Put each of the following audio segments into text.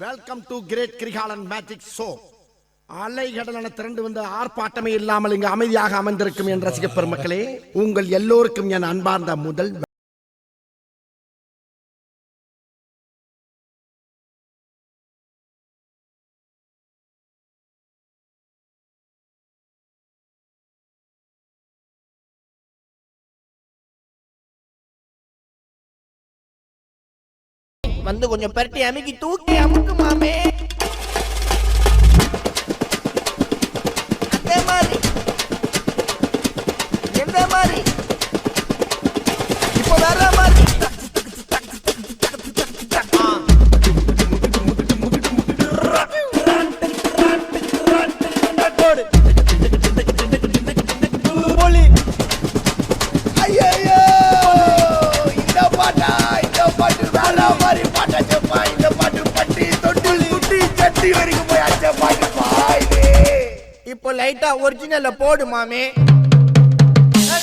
Welcome to great Kirikalan magic show. அலைகடலான திரண்டு வந்து ஆர்ப்பாட்டமே இல்லாமல் இங்கு அமைதியாக அமர்ந்திருக்கும் என் ரசிக பெருமக்களே, உங்கள் எல்லோருக்கும் என் அன்பார்ந்த முதல் வந்து கொஞ்சம் பரட்டி அமைக்கி தூக்கி அமுக்கு மாமே. அதே மாதிரி எந்த மாதிரி இப்போ வர்ற மாதிரி இப்போ லைட்டா ஒரிஜினல்ல போடு மாமே.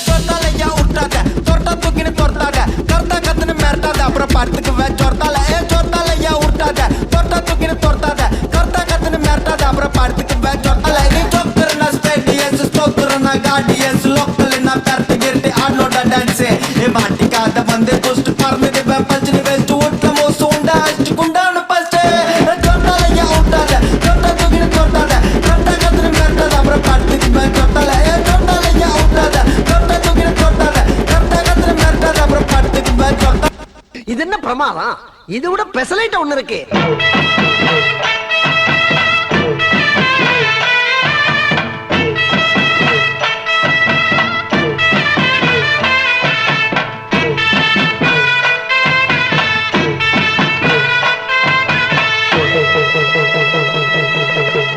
சொர்த்தாலையா விட்டாத சொர்த்தா தூக்கின்னு தொர்த்தாத கர்த்தா கத்துன்னு மிரட்டாத அப்புறம் படுத்துக்கு சொர்த்தால சொர்த்தாலையா விட்டாத சொர்த்தா தூக்கின்னு தொர்த்தாத கர்த்தா கத்துன்னு மிரட்டாத அப்புறம் படுத்துக்கு சொர்த்தால நீ சொக்குறனா ஸ்டேடியன்ஸ் ஸ்டோக்குறனா கார்டியன்ஸ் லோக்கல் நான் பெரட்டு கிரட்டி ஆடலோட டான்ஸ் ஏ மாட்டிக்காத வந்து புஸ்ட் பறந்துட்டு பஞ்சனி வெஸ்ட் வீட்டுல மோசம் உண்டா அடிச்சு குண்டான பஸ்ட் சொர்த்தாலையா விட்டாத சொர்த்தா தூக்கின்னு தொர்த்தாத கர்த்தா கத்துன்னு மிரட்டாத அப்புறம் படுத்துக்கு சொர்த்தால சொர்த்தாலையா விட்டாத சொர்த்தா தூக்கின்னு தொர்த்தாத கர்த்தா கத்துன்னு மிரட்டாத அப்புறம் படுத்துக்கு சொர்த்தா. இது என்ன பிரமாதம்? இது விட பெசலைட் ஒண்ணு இருக்கு.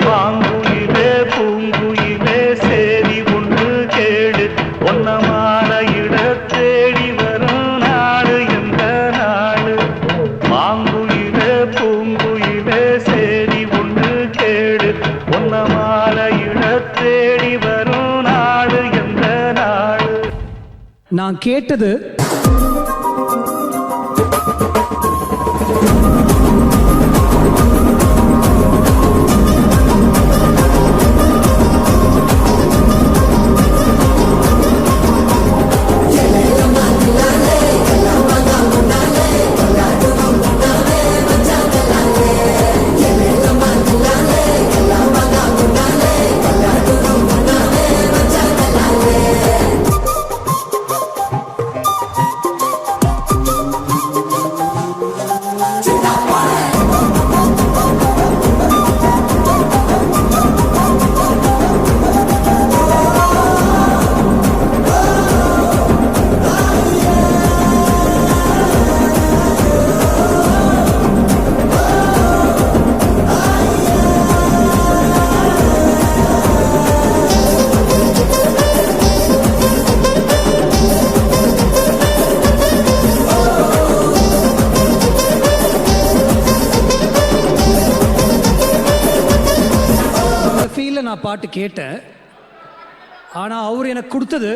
பாங்குயிலே பூங்குயிலே சேரி ஒன்று கேடு ஒன்னமான இட தேடி வரும் நாடு எந்த நாடு. பாங்குயிலே பூங்குயிலே சேரி ஒன்று கேடு ஒன்னமான இட தேடி வரும் நாடு எந்த நாடு. நான் கேட்டது நான் பாட்டு கேட்டேன். ஆனா அவர் எனக்கு கொடுத்தது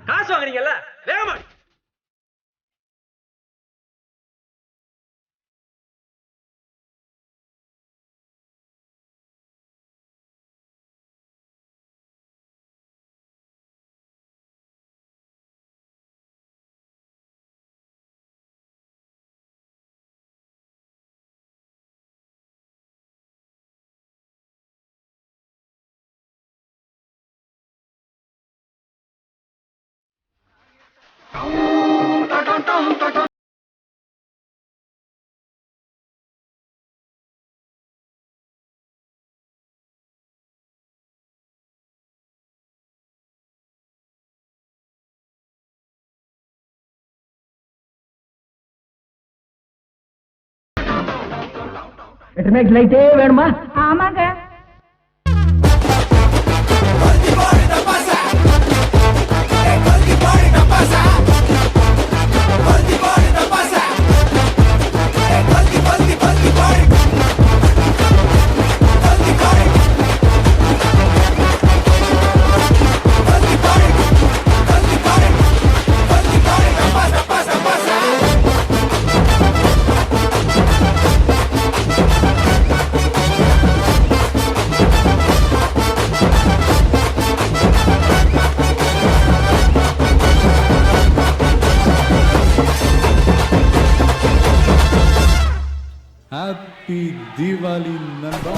காசு வாங்குறீங்கல்ல வேகமா. லைட்டே வேணுமா? ஆமாங்க. ஹாப்பி தீபாவளி நண்பா.